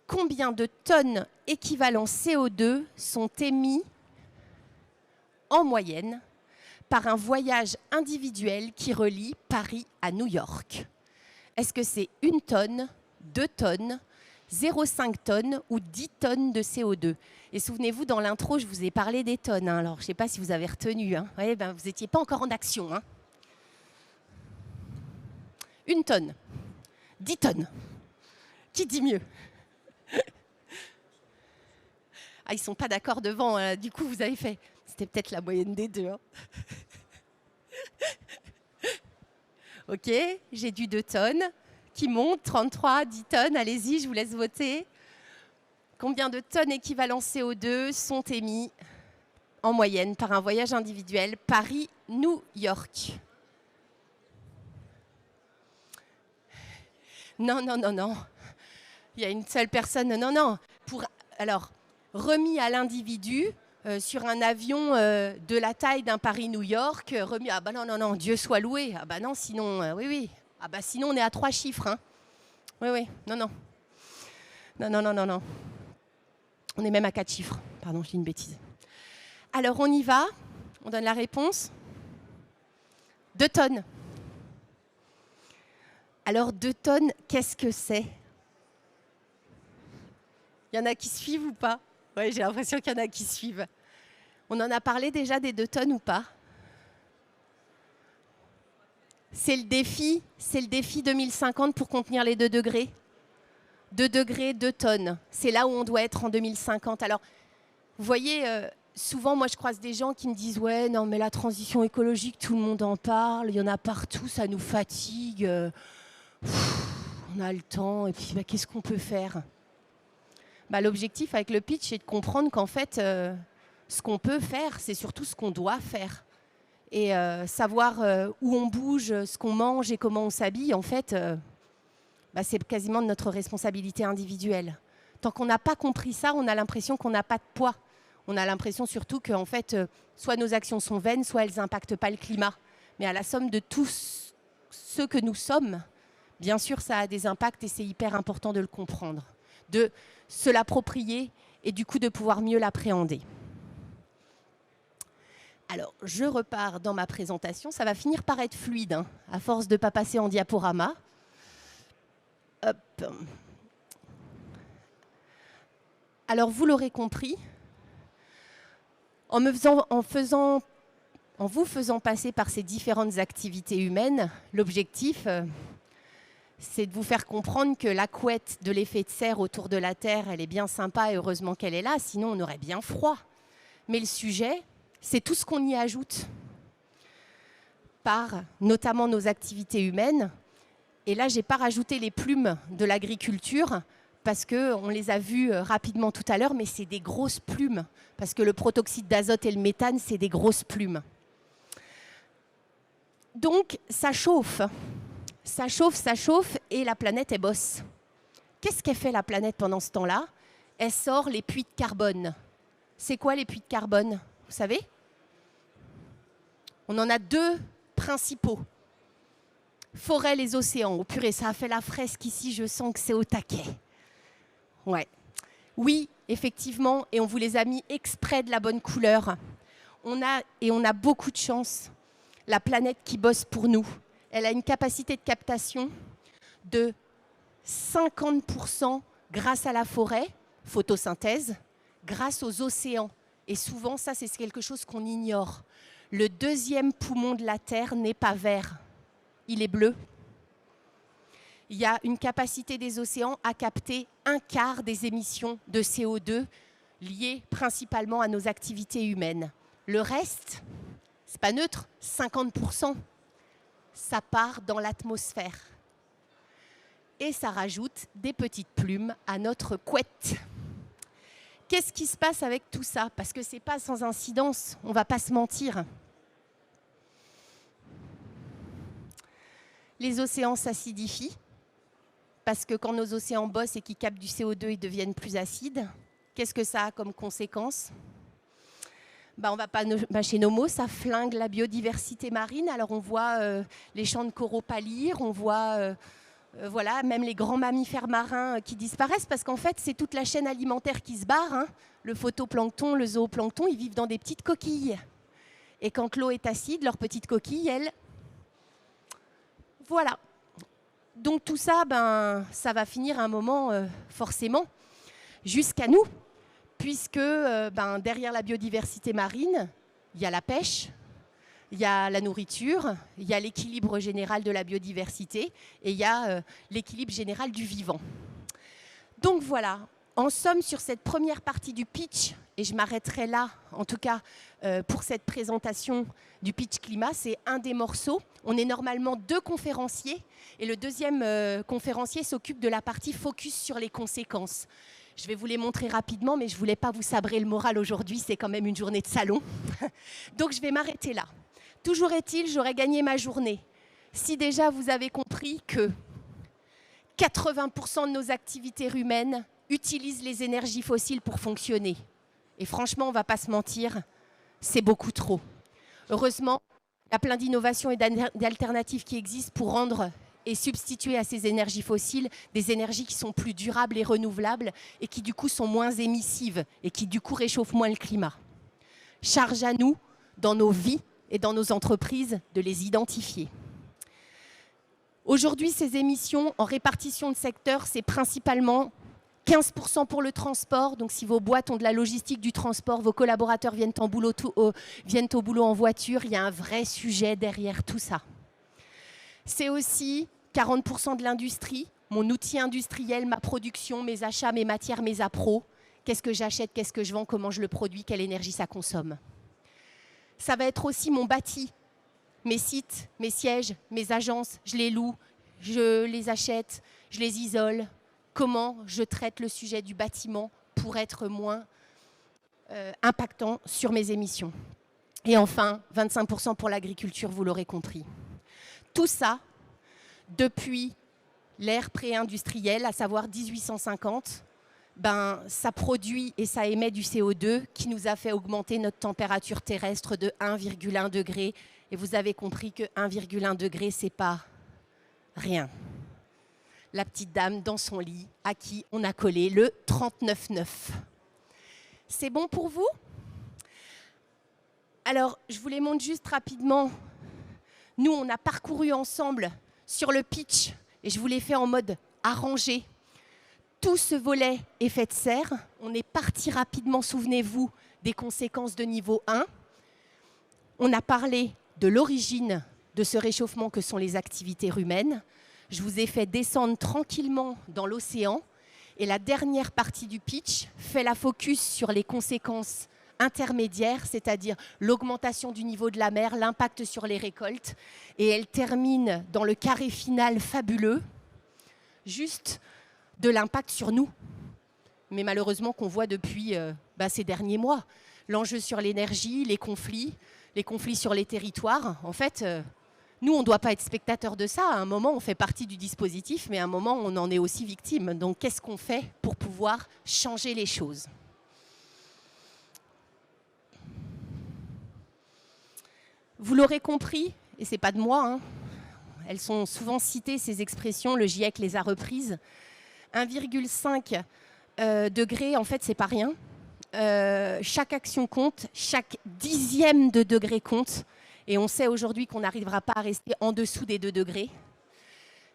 Combien de tonnes équivalent CO2 sont émis en moyenne par un voyage individuel qui relie Paris à New York? Est-ce que c'est 1 tonne, 2 tonnes, 0,5 tonnes ou 10 tonnes de CO2? Et souvenez-vous, dans l'intro, je vous ai parlé des tonnes. Alors, je ne sais pas si vous avez retenu. Ouais, vous n'étiez pas encore en action. 1 tonne, 10 tonnes. Qui dit mieux? Ah, ils ne sont pas d'accord devant. Du coup, vous avez fait. C'était peut-être la moyenne des deux. Ok, j'ai du 2 tonnes qui monte, 33, 10 tonnes. Allez-y, je vous laisse voter. Combien de tonnes équivalent CO2 sont émis en moyenne par un voyage individuel Paris-New York? Non, non, non, non. Il y a une seule personne. Non, non. Alors, remis à l'individu sur un avion de la taille d'un Paris-New York, remis. Ah bah non, non, non, Dieu soit loué. Ah bah non, sinon, oui, oui. Ah bah sinon, on est à 3 chiffres. Oui, oui, non, non. Non, non, non, non, non. On est même à 4 chiffres. Pardon, je dis une bêtise. Alors, on y va. On donne la réponse. 2 tonnes. Alors, 2 tonnes, qu'est-ce que c'est? Il y en a qui suivent ou pas? Oui, j'ai l'impression qu'il y en a qui suivent. On en a parlé déjà des 2 tonnes ou pas? C'est le défi 2050 pour contenir les 2 degrés. 2 degrés, 2 tonnes. C'est là où on doit être en 2050. Alors, vous voyez, souvent, moi, je croise des gens qui me disent « Ouais, non, mais la transition écologique, tout le monde en parle, il y en a partout, ça nous fatigue. On a le temps, et puis qu'est-ce qu'on peut faire ?» L'objectif avec le pitch, c'est de comprendre qu'en fait, ce qu'on peut faire, c'est surtout ce qu'on doit faire. Et savoir où on bouge, ce qu'on mange et comment on s'habille, en fait, c'est quasiment de notre responsabilité individuelle. Tant qu'on n'a pas compris ça, on a l'impression qu'on n'a pas de poids. On a l'impression surtout que en fait, soit nos actions sont vaines, soit elles n'impactent pas le climat. Mais à la somme de tous ceux que nous sommes, bien sûr, ça a des impacts et c'est hyper important de le comprendre, de se l'approprier et du coup de pouvoir mieux l'appréhender. Alors, je repars dans ma présentation. Ça va finir par être fluide, à force de ne pas passer en diaporama. Hop. Alors, vous l'aurez compris, en vous faisant passer par ces différentes activités humaines, l'objectif, c'est de vous faire comprendre que la couette de l'effet de serre autour de la Terre, elle est bien sympa et heureusement qu'elle est là, sinon on aurait bien froid. Mais le sujet, c'est tout ce qu'on y ajoute par notamment nos activités humaines. Et là, je n'ai pas rajouté les plumes de l'agriculture parce qu'on les a vues rapidement tout à l'heure, mais c'est des grosses plumes parce que le protoxyde d'azote et le méthane, c'est des grosses plumes. Donc, ça chauffe. Ça chauffe et la planète, elle bosse. Qu'est-ce qu'elle fait la planète pendant ce temps-là? Elle sort les puits de carbone. C'est quoi les puits de carbone? Vous savez? On en a deux principaux. Forêt, les océans. Oh purée, ça a fait la fresque ici, je sens que c'est au taquet. Ouais. Oui, effectivement, et on vous les a mis exprès de la bonne couleur. On a beaucoup de chance. La planète qui bosse pour nous, elle a une capacité de captation de 50% grâce à la forêt, photosynthèse, grâce aux océans. Et souvent, ça, c'est quelque chose qu'on ignore. Le deuxième poumon de la Terre n'est pas vert, il est bleu. Il y a une capacité des océans à capter 1/4 des émissions de CO2 liées principalement à nos activités humaines. Le reste, c'est pas neutre, 50%. Ça part dans l'atmosphère. Et ça rajoute des petites plumes à notre couette. Qu'est-ce qui se passe avec tout ça? Parce que ce n'est pas sans incidence, on ne va pas se mentir. Les océans s'acidifient, parce que quand nos océans bossent et qu'ils captent du CO2, ils deviennent plus acides. Qu'est-ce que ça a comme conséquence? On ne va pas mâcher nos mots, ça flingue la biodiversité marine. Alors on voit les champs de coraux pâlir, on voit voilà, même les grands mammifères marins qui disparaissent parce qu'en fait c'est toute la chaîne alimentaire qui se barre. Hein. Le phytoplancton, le zooplancton, ils vivent dans des petites coquilles. Et quand l'eau est acide, leurs petites coquilles, elles... Voilà. Donc tout ça, ça va finir à un moment forcément jusqu'à nous. Puisque derrière la biodiversité marine, il y a la pêche, il y a la nourriture, il y a l'équilibre général de la biodiversité et il y a l'équilibre général du vivant. Donc voilà, en somme, sur cette première partie du pitch, et je m'arrêterai là, en tout cas pour cette présentation du pitch climat, c'est un des morceaux. On est normalement 2 conférenciers et le deuxième conférencier s'occupe de la partie focus sur les conséquences. Je vais vous les montrer rapidement, mais je ne voulais pas vous sabrer le moral aujourd'hui, c'est quand même une journée de salon. Donc je vais m'arrêter là. Toujours est-il, j'aurais gagné ma journée. Si déjà vous avez compris que 80% de nos activités humaines utilisent les énergies fossiles pour fonctionner. Et franchement, on ne va pas se mentir, c'est beaucoup trop. Heureusement, il y a plein d'innovations et d'alternatives qui existent pour rendre et substituer à ces énergies fossiles des énergies qui sont plus durables et renouvelables et qui du coup sont moins émissives et qui du coup réchauffent moins le climat. Charge à nous, dans nos vies et dans nos entreprises, de les identifier. Aujourd'hui, ces émissions en répartition de secteurs, c'est principalement 15% pour le transport. Donc si vos boîtes ont de la logistique du transport, vos collaborateurs viennent au boulot en voiture, il y a un vrai sujet derrière tout ça. C'est aussi 40% de l'industrie, mon outil industriel, ma production, mes achats, mes matières, mes appros. Qu'est-ce que j'achète, qu'est-ce que je vends, comment je le produis, quelle énergie ça consomme. Ça va être aussi mon bâti, mes sites, mes sièges, mes agences, je les loue, je les achète, je les isole. Comment je traite le sujet du bâtiment pour être moins impactant sur mes émissions. Et enfin, 25% pour l'agriculture, vous l'aurez compris. Tout ça, depuis l'ère pré-industrielle, à savoir 1850, ça produit et ça émet du CO2 qui nous a fait augmenter notre température terrestre de 1,1 degré. Et vous avez compris que 1,1 degré, ce n'est pas rien. La petite dame dans son lit à qui on a collé le 39,9. C'est bon pour vous? Alors, je vous les montre juste rapidement. Nous, on a parcouru ensemble sur le pitch, et je vous l'ai fait en mode arrangé, tout ce volet effet de serre. On est parti rapidement, souvenez-vous, des conséquences de niveau 1. On a parlé de l'origine de ce réchauffement que sont les activités humaines. je vous ai fait descendre tranquillement dans l'océan. Et la dernière partie du pitch fait la focus sur les conséquences intermédiaires, c'est-à-dire l'augmentation du niveau de la mer, l'impact sur les récoltes. Et elle termine dans le carré final fabuleux, juste de l'impact sur nous. Mais malheureusement qu'on voit depuis ces derniers mois. L'enjeu sur l'énergie, les conflits sur les territoires. En fait, nous, on ne doit pas être spectateurs de ça. À un moment, on fait partie du dispositif, mais à un moment, on en est aussi victime. Donc, qu'est-ce qu'on fait pour pouvoir changer les choses ? Vous l'aurez compris, et ce n'est pas de moi, hein, elles sont souvent citées, ces expressions, le GIEC les a reprises. 1,5 degré, en fait, ce n'est pas rien. Chaque action compte, chaque dixième de degré compte. Et on sait aujourd'hui qu'on n'arrivera pas à rester en dessous des 2 degrés.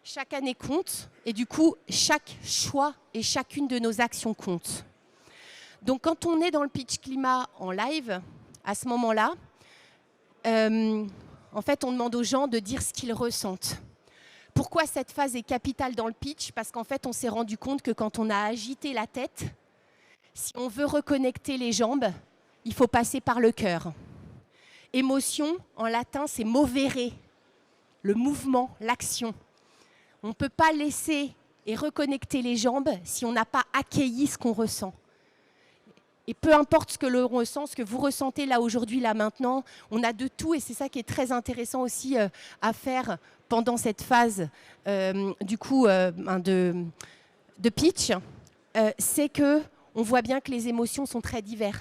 Chaque année compte, et du coup, chaque choix et chacune de nos actions compte. Donc, quand on est dans le pitch climat en live, à ce moment-là, en fait, on demande aux gens de dire ce qu'ils ressentent. Pourquoi cette phase est capitale dans le pitch ? Parce qu'en fait, on s'est rendu compte que quand on a agité la tête, si on veut reconnecter les jambes, il faut passer par le cœur. Émotion, en latin, c'est movere, le mouvement, l'action. On ne peut pas laisser et reconnecter les jambes si on n'a pas accueilli ce qu'on ressent. Et peu importe ce que l'on ressent, ce que vous ressentez là aujourd'hui, là maintenant, on a de tout et c'est ça qui est très intéressant aussi à faire pendant cette phase de pitch, c'est qu'on voit bien que les émotions sont très diverses.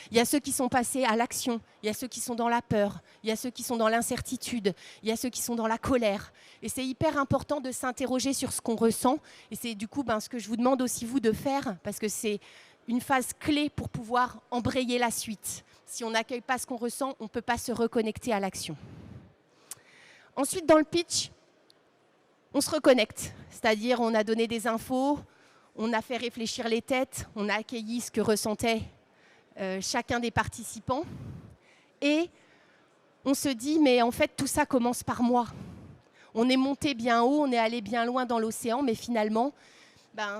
Il y a ceux qui sont passés à l'action, il y a ceux qui sont dans la peur, il y a ceux qui sont dans l'incertitude, il y a ceux qui sont dans la colère. Et c'est hyper important de s'interroger sur ce qu'on ressent. Et c'est du coup ce que je vous demande aussi vous de faire, parce que c'est une phase clé pour pouvoir embrayer la suite. Si on n'accueille pas ce qu'on ressent, on ne peut pas se reconnecter à l'action. Ensuite, dans le pitch, on se reconnecte. C'est-à-dire, on a donné des infos, on a fait réfléchir les têtes, on a accueilli ce que ressentait chacun des participants. Et on se dit, mais en fait, tout ça commence par moi. On est monté bien haut, on est allé bien loin dans l'océan, mais finalement,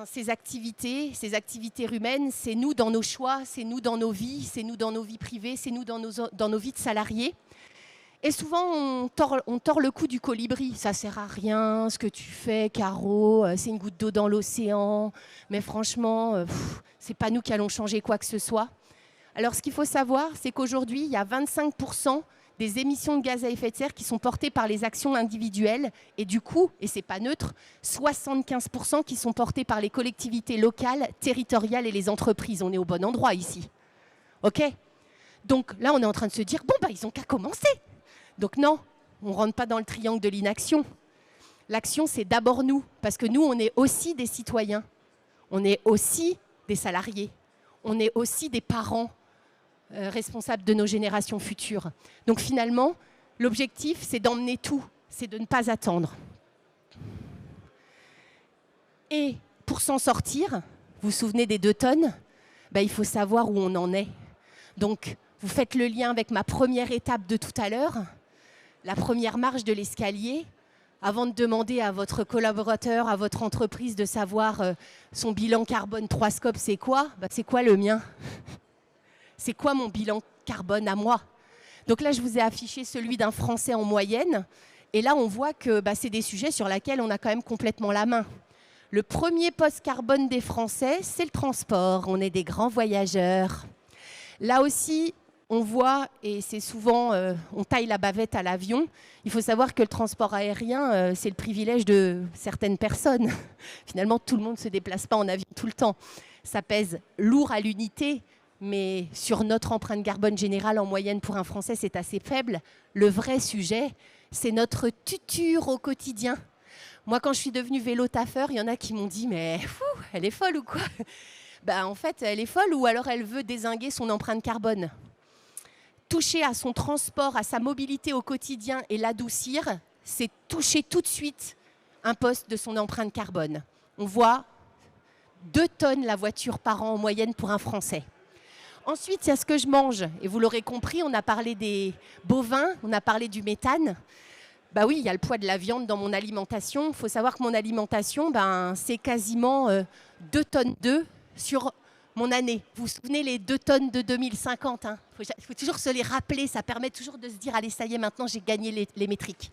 ces activités humaines, c'est nous dans nos choix, c'est nous dans nos vies, c'est nous dans nos vies privées, c'est nous dans nos vies de salariés. Et souvent, on tord le cou du colibri. Ça sert à rien, ce que tu fais, Caro, c'est une goutte d'eau dans l'océan. Mais franchement, c'est pas nous qui allons changer quoi que ce soit. Alors, ce qu'il faut savoir, c'est qu'aujourd'hui, il y a 25% des émissions de gaz à effet de serre qui sont portées par les actions individuelles. Et du coup, et c'est pas neutre, 75% qui sont portées par les collectivités locales, territoriales et les entreprises. On est au bon endroit ici. OK ? Donc là, on est en train de se dire, ils n'ont qu'à commencer. Donc non, on ne rentre pas dans le triangle de l'inaction. L'action, c'est d'abord nous, parce que nous, on est aussi des citoyens, on est aussi des salariés, on est aussi des parents responsables de nos générations futures. Donc finalement, l'objectif, c'est d'emmener tout, c'est de ne pas attendre. Et pour s'en sortir, vous vous souvenez des 2 tonnes ? Il faut savoir où on en est. Donc, vous faites le lien avec ma première étape de tout à l'heure, la première marche de l'escalier, avant de demander à votre collaborateur, à votre entreprise de savoir son bilan carbone 3 scopes, c'est quoi ? C'est quoi le mien ? C'est quoi mon bilan carbone à moi ? Donc là, je vous ai affiché celui d'un Français en moyenne. Et là, on voit que c'est des sujets sur lesquels on a quand même complètement la main. Le premier poste carbone des Français, c'est le transport. On est des grands voyageurs. Là aussi, on voit, et c'est souvent, on taille la bavette à l'avion. Il faut savoir que le transport aérien, c'est le privilège de certaines personnes. Finalement, tout le monde ne se déplace pas en avion tout le temps. Ça pèse lourd à l'unité, mais sur notre empreinte carbone générale, en moyenne pour un Français, c'est assez faible. Le vrai sujet, c'est notre tuture au quotidien. Moi, quand je suis devenue vélo-taffeur, il y en a qui m'ont dit « mais elle est folle ou quoi ?» En fait, elle est folle ou alors elle veut dézinguer son empreinte carbone. Toucher à son transport, à sa mobilité au quotidien et l'adoucir, c'est toucher tout de suite un poste de son empreinte carbone. On voit 2 tonnes la voiture par an en moyenne pour un Français. Ensuite, il y a ce que je mange. Et vous l'aurez compris, on a parlé des bovins, on a parlé du méthane. Bah oui, il y a le poids de la viande dans mon alimentation. Il faut savoir que mon alimentation, c'est quasiment 2 tonnes d'œufs sur mon année. Vous vous souvenez les 2 tonnes de 2050, hein. Il faut toujours se les rappeler, ça permet toujours de se dire « Allez, ça y est, maintenant j'ai gagné les métriques ».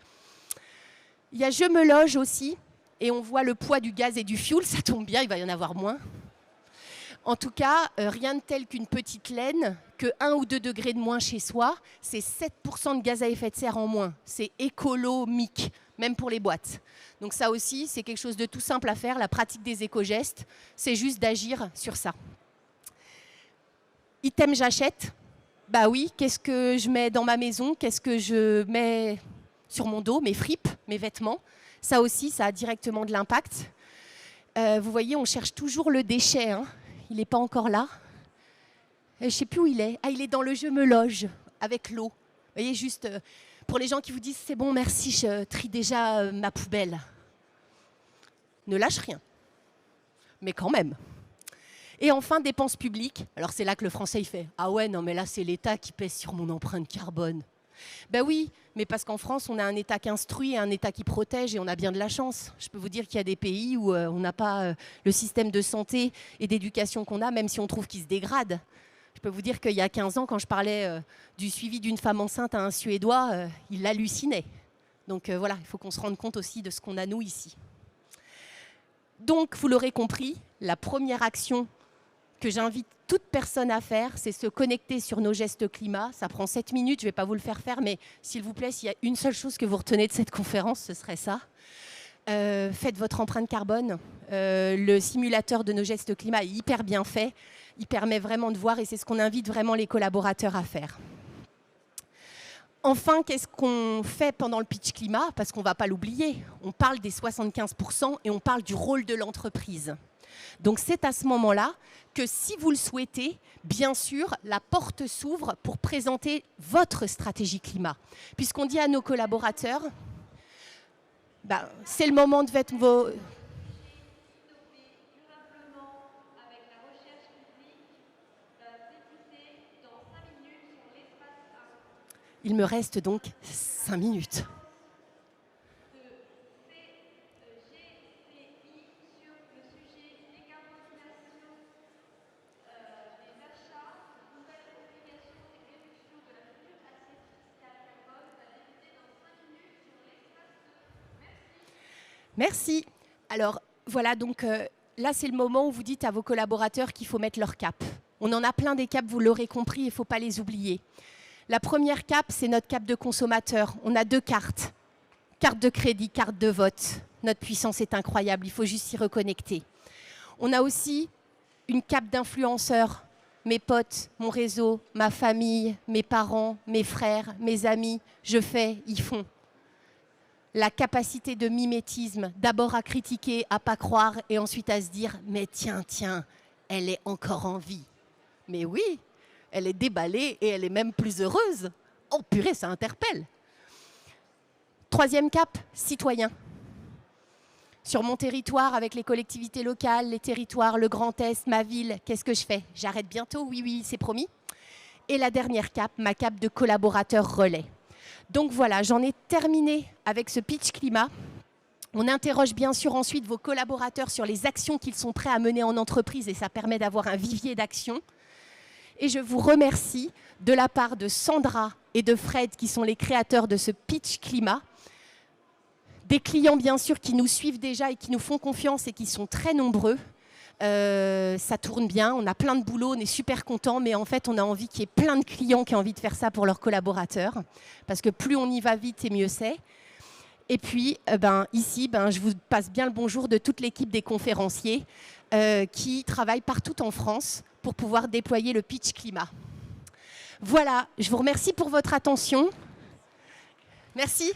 Il y a « Je me loge » aussi, et on voit le poids du gaz et du fioul, ça tombe bien, il va y en avoir moins. En tout cas, rien de tel qu'une petite laine, que 1 ou 2 degrés de moins chez soi, c'est 7% de gaz à effet de serre en moins. C'est écolomique, même pour les boîtes. Donc ça aussi, c'est quelque chose de tout simple à faire. La pratique des éco-gestes, c'est juste d'agir sur ça. Item j'achète. Bah oui, qu'est-ce que je mets dans ma maison? Qu'est-ce que je mets sur mon dos? Mes fripes, mes vêtements. Ça aussi, ça a directement de l'impact. Vous voyez, on cherche toujours le déchet, hein. Il n'est pas encore là. Je ne sais plus où il est. Ah, il est dans le « Je me loge » avec l'eau. Vous voyez, juste pour les gens qui vous disent « C'est bon, merci, je trie déjà ma poubelle ». Ne lâche rien. Mais quand même. Et enfin, dépenses publiques. Alors c'est là que le français il fait « Ah ouais, non mais là c'est l'État qui pèse sur mon empreinte carbone ». Ben oui, mais parce qu'en France, on a un État qui instruit et un État qui protège et on a bien de la chance. Je peux vous dire qu'il y a des pays où on n'a pas le système de santé et d'éducation qu'on a, même si on trouve qu'il se dégrade. Je peux vous dire qu'il y a 15 ans, quand je parlais du suivi d'une femme enceinte à un Suédois, il hallucinait. Donc voilà, il faut qu'on se rende compte aussi de ce qu'on a nous ici. Donc, vous l'aurez compris, la première action que j'invite toute personne à faire, c'est se connecter sur nos gestes climat. Ça prend 7 minutes, je ne vais pas vous le faire faire, mais s'il vous plaît, s'il y a une seule chose que vous retenez de cette conférence, ce serait ça. Faites votre empreinte carbone. Le simulateur de nos gestes climat est hyper bien fait. Il permet vraiment de voir et c'est ce qu'on invite vraiment les collaborateurs à faire. Enfin, qu'est-ce qu'on fait pendant le pitch climat? Parce qu'on ne va pas l'oublier. On parle des 75% et on parle du rôle de l'entreprise. Donc c'est à ce moment-là que si vous le souhaitez, bien sûr, la porte s'ouvre pour présenter votre stratégie climat. Puisqu'on dit à nos collaborateurs, c'est le moment de mettre vos... Il me reste donc 5 minutes. Merci. Alors, voilà, donc là, c'est le moment où vous dites à vos collaborateurs qu'il faut mettre leur cap. On en a plein des caps, vous l'aurez compris, il ne faut pas les oublier. La première cap, c'est notre cap de consommateur. On a 2 cartes. Carte de crédit, carte de vote. Notre puissance est incroyable, il faut juste s'y reconnecter. On a aussi une cape d'influenceur. Mes potes, mon réseau, ma famille, mes parents, mes frères, mes amis, je fais, ils font. La capacité de mimétisme, d'abord à critiquer, à pas croire et ensuite à se dire « mais tiens, elle est encore en vie ». Mais oui, elle est déballée et elle est même plus heureuse. Oh purée, ça interpelle. 3e cap, citoyen. Sur mon territoire, avec les collectivités locales, les territoires, le Grand Est, ma ville, qu'est-ce que je fais? J'arrête bientôt, oui, c'est promis. Et la dernière cap, ma cape de collaborateur relais. Donc voilà, j'en ai terminé avec ce pitch climat. On interroge bien sûr ensuite vos collaborateurs sur les actions qu'ils sont prêts à mener en entreprise et ça permet d'avoir un vivier d'actions. Et je vous remercie de la part de Sandra et de Fred qui sont les créateurs de ce pitch climat. Des clients bien sûr qui nous suivent déjà et qui nous font confiance et qui sont très nombreux. Ça tourne bien, on a plein de boulot, on est super contents, mais en fait, on a envie qu'il y ait plein de clients qui ont envie de faire ça pour leurs collaborateurs, parce que plus on y va vite et mieux c'est. Et puis, ici, je vous passe bien le bonjour de toute l'équipe des conférenciers qui travaillent partout en France pour pouvoir déployer le pitch climat. Voilà, je vous remercie pour votre attention. Merci.